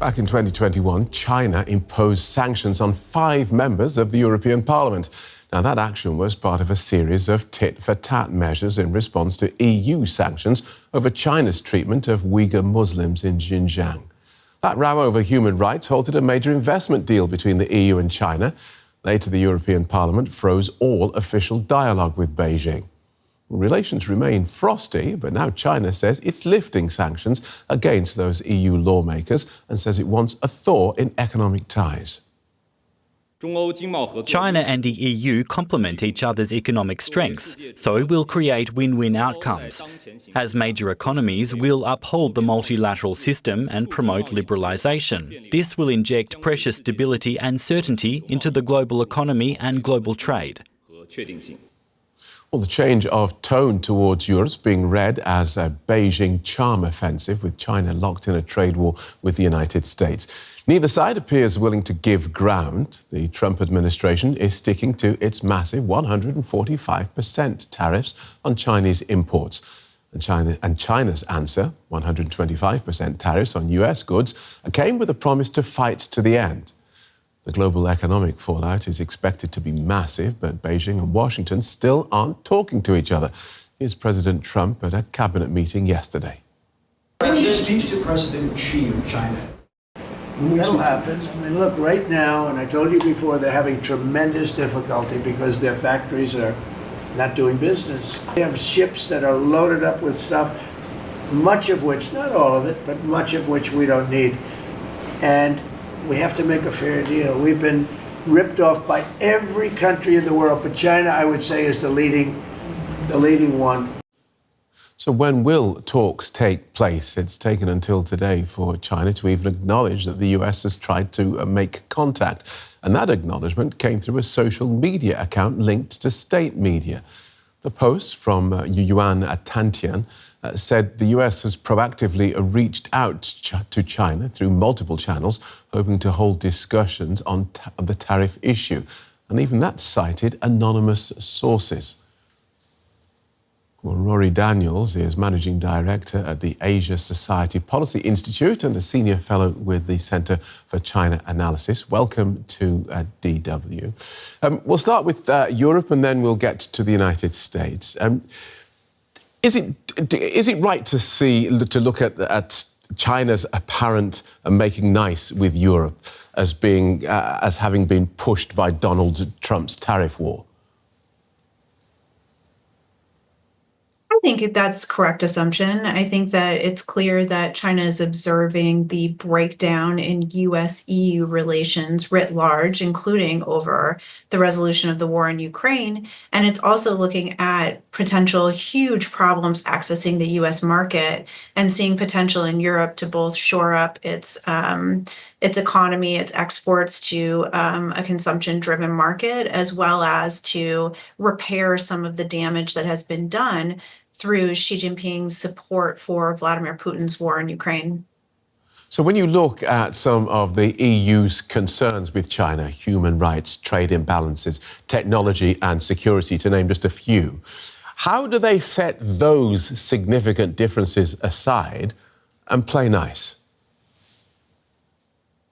Back in 2021, China imposed sanctions on 5 members of the European Parliament. Now, that action was part of a series of tit-for-tat measures in response to EU sanctions over China's treatment of Uighur Muslims in Xinjiang. That row over human rights halted a major investment deal between the EU and China. Later, the European Parliament froze all official dialogue with Beijing. Relations remain frosty, but now China says it's lifting sanctions against those EU lawmakers and says it wants a thaw in economic ties. China and the EU complement each other's economic strengths, so will create win-win outcomes. As major economies, we'll uphold the multilateral system and promote liberalisation. This will inject precious stability and certainty into the global economy and global trade. Well, the change of tone towards Europe is being read as a Beijing charm offensive, with China locked in a trade war with the United States. Neither side appears willing to give ground. The Trump administration is sticking to its massive 145% tariffs on Chinese imports. And China's answer, 125% tariffs on US goods, came with a promise to fight to the end. The global economic fallout is expected to be massive, but Beijing and Washington still aren't talking to each other. Here's President Trump at a cabinet meeting yesterday. President speaks to President Xi of China. That'll happen. I mean, look, right now, and I told you before, they're having tremendous difficulty because their factories are not doing business. They have ships that are loaded up with stuff, much of which, not all of it, but much of which we don't need. And we have to make a fair deal. We've been ripped off by every country in the world, but China, I would say, is the leading one. So when will talks take place? It's taken until today for China to even acknowledge that the US has tried to make contact. And that acknowledgement came through a social media account linked to state media. The post from Yuan Tantian said the US has proactively reached out to China through multiple channels, hoping to hold discussions on the tariff issue. And even that cited anonymous sources. Well, Rorry Daniels is Managing Director at the Asia Society Policy Institute and a Senior Fellow with the Centre for China Analysis. Welcome to DW. We'll start with Europe and then we'll get to the United States. Is it right to look at China's apparent making nice with Europe as having been pushed by Donald Trump's tariff war? I think that's a correct assumption. I think that it's clear that China is observing the breakdown in US-EU relations writ large, including over the resolution of the war in Ukraine. And it's also looking at potential huge problems accessing the US market and seeing potential in Europe to both shore up its economy, its exports to a consumption-driven market, as well as to repair some of the damage that has been done through Xi Jinping's support for Vladimir Putin's war in Ukraine. So when you look at some of the EU's concerns with China, human rights, trade imbalances, technology and security, to name just a few, how do they set those significant differences aside and play nice?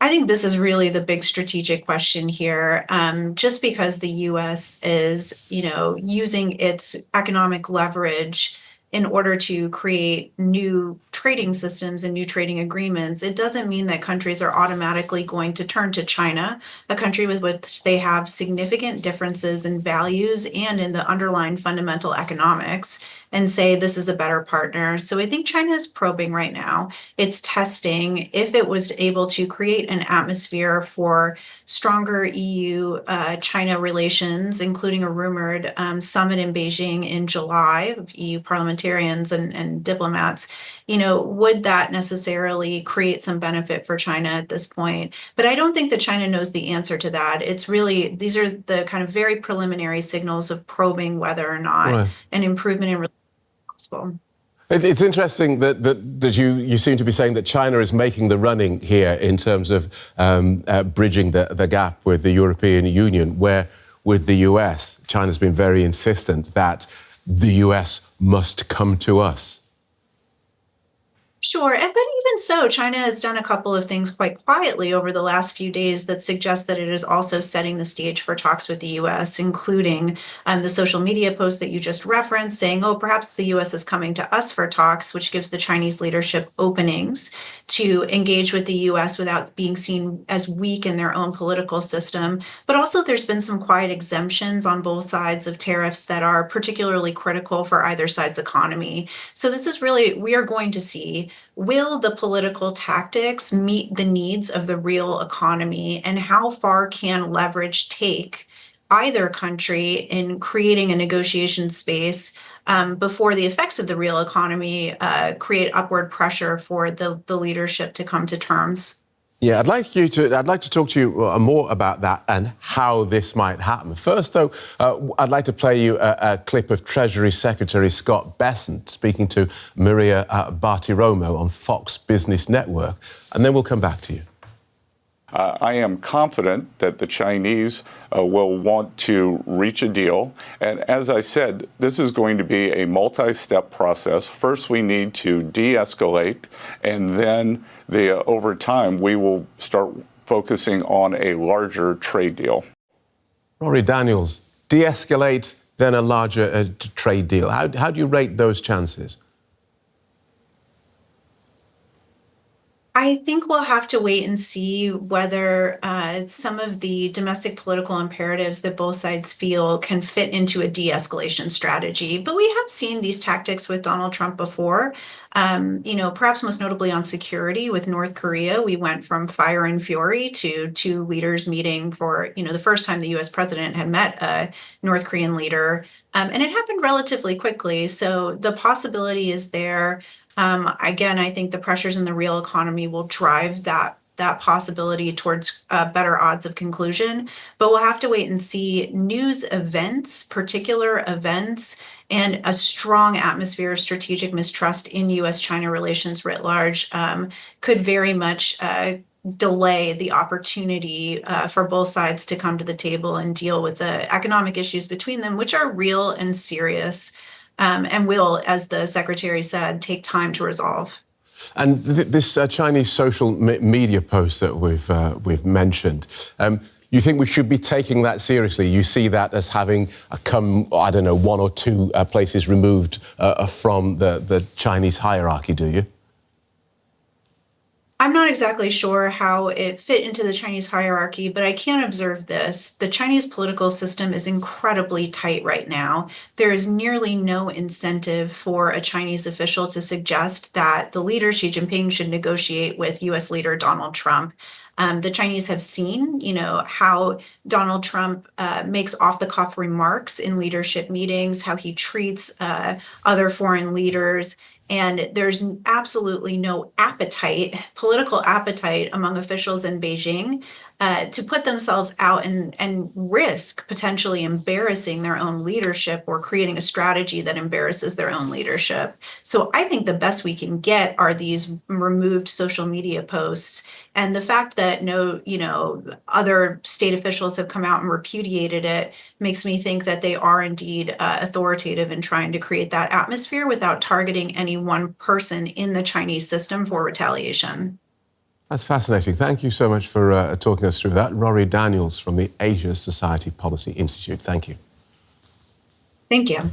I think this is really the big strategic question here. Just because the U.S. is, using its economic leverage in order to create new trading systems and new trading agreements, it doesn't mean that countries are automatically going to turn to China, a country with which they have significant differences in values and in the underlying fundamental economics, and say this is a better partner. So I think China is probing right now. It's testing if it was able to create an atmosphere for stronger EU-China relations, including a rumored summit in Beijing in July of EU parliamentarians and diplomats. Would that necessarily create some benefit for China at this point? But I don't think that China knows the answer to that. It's really, these are the kind of very preliminary signals of probing whether or not an improvement in relations is possible. It's interesting that you seem to be saying that China is making the running here in terms of bridging the gap with the European Union, where with the US, China's been very insistent that the US must come to us. Sure. But even so, China has done a couple of things quite quietly over the last few days that suggest that it is also setting the stage for talks with the US, including the social media post that you just referenced saying, oh, perhaps the US is coming to us for talks, which gives the Chinese leadership openings to engage with the US without being seen as weak in their own political system. But also, there's been some quiet exemptions on both sides of tariffs that are particularly critical for either side's economy. So this is really, we are going to see, will the political tactics meet the needs of the real economy, and how far can leverage take either country in creating a negotiation space before the effects of the real economy create upward pressure for the leadership to come to terms? Yeah, I'd like to talk to you more about that and how this might happen. First, though, I'd like to play you a clip of Treasury Secretary Scott Bessent speaking to Maria Bartiromo on Fox Business Network, and then we'll come back to you. I am confident that the Chinese will want to reach a deal. And as I said, this is going to be a multi-step process. First, we need to de-escalate, and then over time, we will start focusing on a larger trade deal. Rorry Daniels, de-escalate, then a larger trade deal. How do you rate those chances? I think we'll have to wait and see whether some of the domestic political imperatives that both sides feel can fit into a de-escalation strategy. But we have seen these tactics with Donald Trump before, perhaps most notably on security with North Korea. We went from fire and fury to two leaders meeting for, the first time the US president had met a North Korean leader. And it happened relatively quickly. So the possibility is there. Again, I think the pressures in the real economy will drive that possibility towards better odds of conclusion. But we'll have to wait and see. News events, particular events, and a strong atmosphere of strategic mistrust in U.S.-China relations writ large could very much delay the opportunity for both sides to come to the table and deal with the economic issues between them, which are real and serious. And will, as the secretary said, take time to resolve. And this Chinese social media post that we've mentioned, you think we should be taking that seriously? You see that as having come, one or two places removed from the Chinese hierarchy, do you? I'm not exactly sure how it fit into the Chinese hierarchy, but I can observe this. The Chinese political system is incredibly tight right now. There is nearly no incentive for a Chinese official to suggest that the leader, Xi Jinping, should negotiate with US leader Donald Trump. The Chinese have seen, how Donald Trump makes off-the-cuff remarks in leadership meetings, how he treats other foreign leaders. And there's absolutely no political appetite among officials in Beijing to put themselves out and risk potentially embarrassing their own leadership or creating a strategy that embarrasses their own leadership. So I think the best we can get are these removed social media posts. And the fact that no, other state officials have come out and repudiated it makes me think that they are indeed authoritative in trying to create that atmosphere without targeting any one person in the Chinese system for retaliation. That's fascinating. Thank you so much for talking us through that. Rorry Daniels from the Asia Society Policy Institute. Thank you. Thank you.